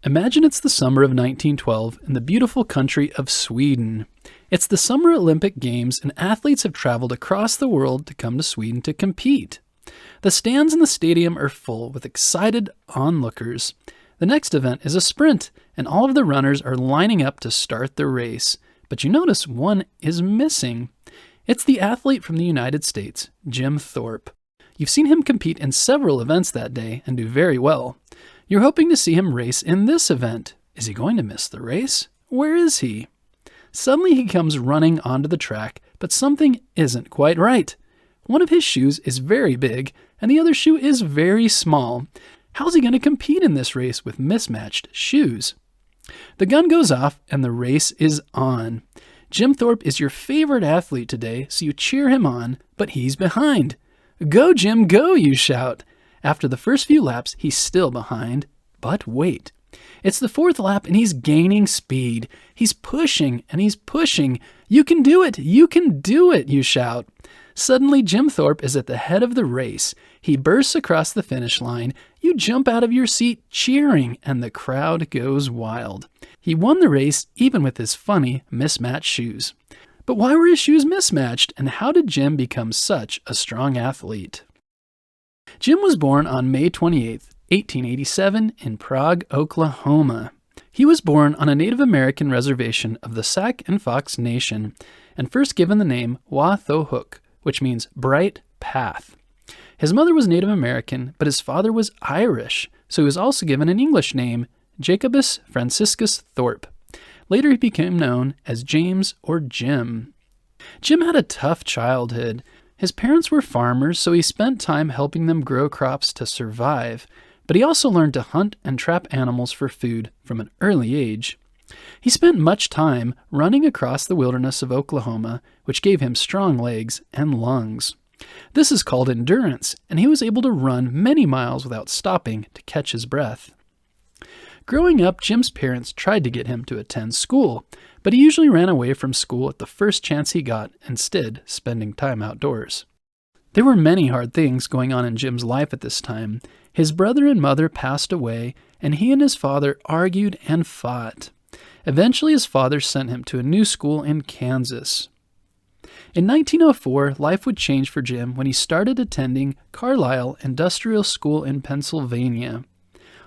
Imagine it's the summer of 1912 in the beautiful country of Sweden. It's the Summer Olympic Games, and athletes have traveled across the world to come to Sweden to compete. The stands in the stadium are full with excited onlookers. The next event is a sprint, and all of the runners are lining up to start the race. But you notice one is missing. It's the athlete from the United States, Jim Thorpe. You've seen him compete in several events that day and do very well. You're hoping to see him race in this event. Is he going to miss the race? Where is he? Suddenly he comes running onto the track, but something isn't quite right. One of his shoes is very big, and the other shoe is very small. How's he going to compete in this race with mismatched shoes? The gun goes off, and the race is on. Jim Thorpe is your favorite athlete today, so you cheer him on, but he's behind. "Go, Jim, go," you shout. After the first few laps, he's still behind. But wait. It's the fourth lap, and he's gaining speed. He's pushing, and he's pushing. "You can do it! You can do it!" you shout. Suddenly, Jim Thorpe is at the head of the race. He bursts across the finish line. You jump out of your seat cheering, and the crowd goes wild. He won the race even with his funny, mismatched shoes. But why were his shoes mismatched, and how did Jim become such a strong athlete? Jim was born on May 28, 1887, in Prague, Oklahoma. He was born on a Native American reservation of the Sac and Fox Nation, and first given the name Wa-Tho-Hook, which means bright path. His mother was Native American, but his father was Irish, so he was also given an English name, Jacobus Franciscus Thorpe. Later he became known as James or Jim. Jim had a tough childhood. His parents were farmers, so he spent time helping them grow crops to survive, but he also learned to hunt and trap animals for food from an early age. He spent much time running across the wilderness of Oklahoma, which gave him strong legs and lungs. This is called endurance, and he was able to run many miles without stopping to catch his breath. Growing up, Jim's parents tried to get him to attend school, but he usually ran away from school at the first chance he got, instead spending time outdoors. There were many hard things going on in Jim's life at this time. His brother and mother passed away, and he and his father argued and fought. Eventually, his father sent him to a new school in Kansas. In 1904, life would change for Jim when he started attending Carlisle Industrial School in Pennsylvania.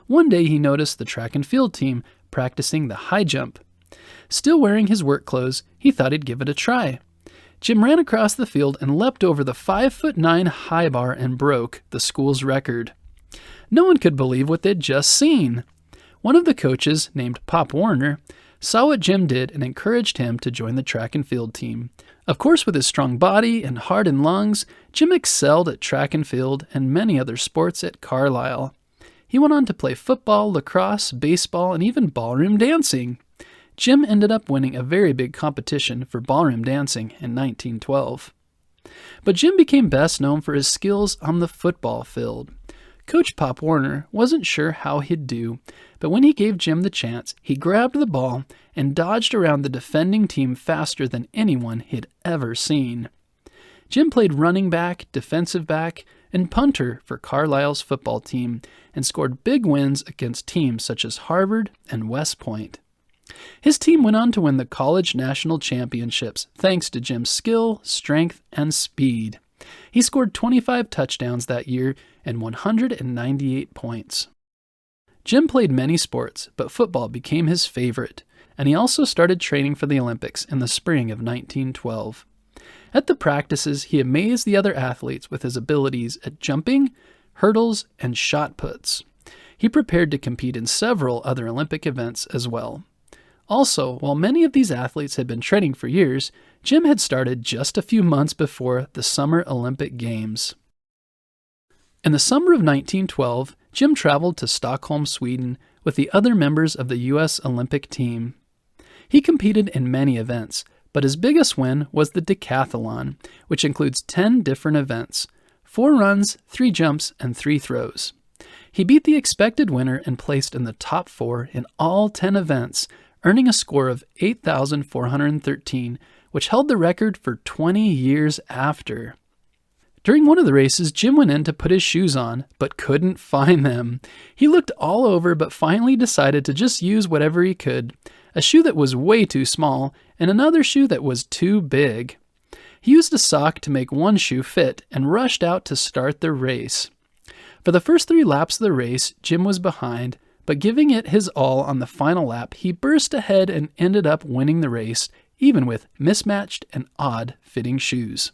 One day he noticed the track and field team practicing the high jump. Still wearing his work clothes, he thought he'd give it a try. Jim ran across the field and leapt over the 5'9" high bar and broke the school's record. No one could believe what they'd just seen. One of the coaches, named Pop Warner, saw what Jim did and encouraged him to join the track and field team. Of course, with his strong body and heart and lungs, Jim excelled at track and field and many other sports at Carlisle. He went on to play football, lacrosse, baseball, and even ballroom dancing. Jim ended up winning a very big competition for ballroom dancing in 1912. But Jim became best known for his skills on the football field. Coach Pop Warner wasn't sure how he'd do, but when he gave Jim the chance, he grabbed the ball and dodged around the defending team faster than anyone he'd ever seen. Jim played running back, defensive back, and punter for Carlisle's football team and scored big wins against teams such as Harvard and West Point. His team went on to win the college national championships thanks to Jim's skill, strength, and speed. He scored 25 touchdowns that year and 198 points. Jim played many sports, but football became his favorite, and he also started training for the Olympics in the spring of 1912. At the practices, he amazed the other athletes with his abilities at jumping, hurdles, and shot puts. He prepared to compete in several other Olympic events as well. Also, while many of these athletes had been training for years, Jim had started just a few months before the Summer Olympic Games. In the summer of 1912, Jim traveled to Stockholm, Sweden, with the other members of the U.S. Olympic team. He competed in many events, but his biggest win was the decathlon, which includes 10 different events, 4 runs, 3 jumps, and 3 throws. He beat the expected winner and placed in the top 4 in all 10 events, earning a score of 8,413, which held the record for 20 years after. During one of the races, Jim went in to put his shoes on, but couldn't find them. He looked all over, but finally decided to just use whatever he could. A shoe that was way too small, and another shoe that was too big. He used a sock to make one shoe fit, and rushed out to start the race. For the first 3 laps of the race, Jim was behind, but giving it his all on the final lap, he burst ahead and ended up winning the race, even with mismatched and odd-fitting shoes.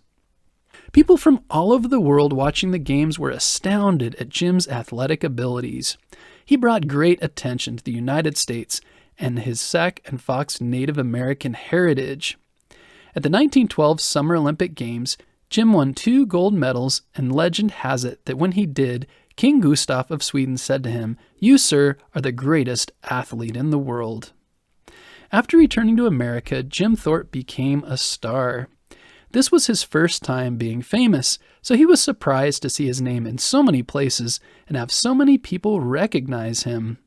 People from all over the world watching the games were astounded at Jim's athletic abilities. He brought great attention to the United States and his Sac and Fox Native American heritage. At the 1912 Summer Olympic Games, Jim won 2 gold medals, and legend has it that when he did, King Gustav of Sweden said to him, "You, sir, are the greatest athlete in the world." After returning to America, Jim Thorpe became a star. This was his first time being famous, so he was surprised to see his name in so many places and have so many people recognize him.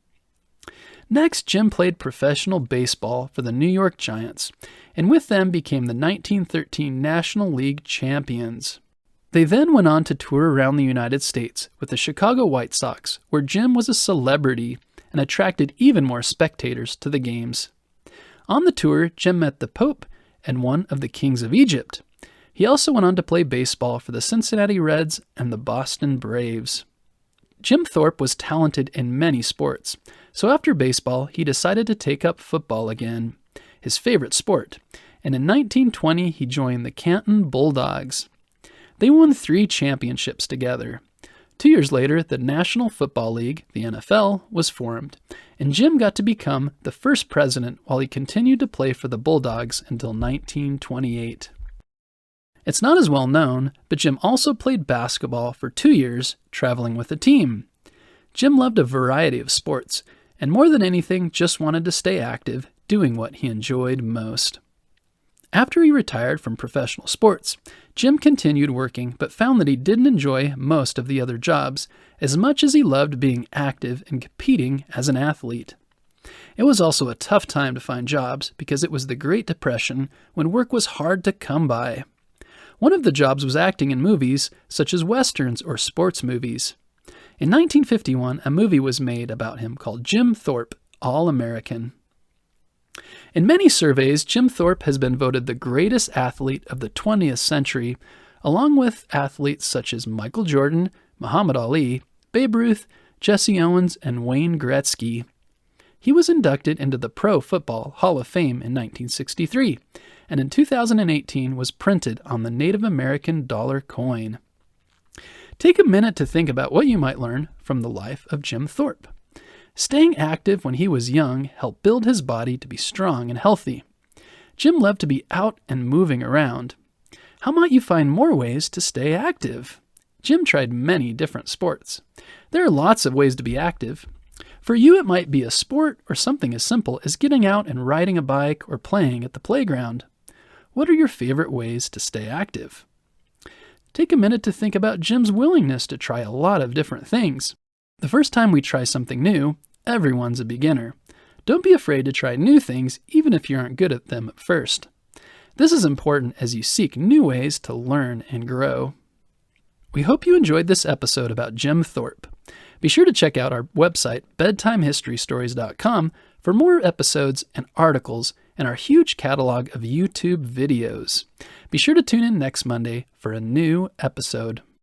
Next, Jim played professional baseball for the New York Giants, and with them became the 1913 National League champions. They then went on to tour around the United States with the Chicago White Sox, where Jim was a celebrity and attracted even more spectators to the games. On the tour, Jim met the Pope and one of the kings of Egypt. He also went on to play baseball for the Cincinnati Reds and the Boston Braves. Jim Thorpe was talented in many sports, so after baseball, he decided to take up football again, his favorite sport, and in 1920 he joined the Canton Bulldogs. They won 3 championships together. 2 years later, the National Football League, the NFL, was formed, and Jim got to become the first president while he continued to play for the Bulldogs until 1928. It's not as well known, but Jim also played basketball for 2 years, traveling with a team. Jim loved a variety of sports, and more than anything, just wanted to stay active, doing what he enjoyed most. After he retired from professional sports, Jim continued working, but found that he didn't enjoy most of the other jobs as much as he loved being active and competing as an athlete. It was also a tough time to find jobs because it was the Great Depression when work was hard to come by. One of the jobs was acting in movies, such as westerns or sports movies. In 1951, a movie was made about him called Jim Thorpe, All-American. In many surveys, Jim Thorpe has been voted the greatest athlete of the 20th century, along with athletes such as Michael Jordan, Muhammad Ali, Babe Ruth, Jesse Owens, and Wayne Gretzky. He was inducted into the Pro Football Hall of Fame in 1963, and in 2018 was printed on the Native American dollar coin. Take a minute to think about what you might learn from the life of Jim Thorpe. Staying active when he was young helped build his body to be strong and healthy. Jim loved to be out and moving around. How might you find more ways to stay active? Jim tried many different sports. There are lots of ways to be active. For you, it might be a sport or something as simple as getting out and riding a bike or playing at the playground. What are your favorite ways to stay active? Take a minute to think about Jim's willingness to try a lot of different things. The first time we try something new, everyone's a beginner. Don't be afraid to try new things even if you aren't good at them at first. This is important as you seek new ways to learn and grow. We hope you enjoyed this episode about Jim Thorpe. Be sure to check out our website, bedtimehistorystories.com, for more episodes and articles and our huge catalog of YouTube videos. Be sure to tune in next Monday for a new episode.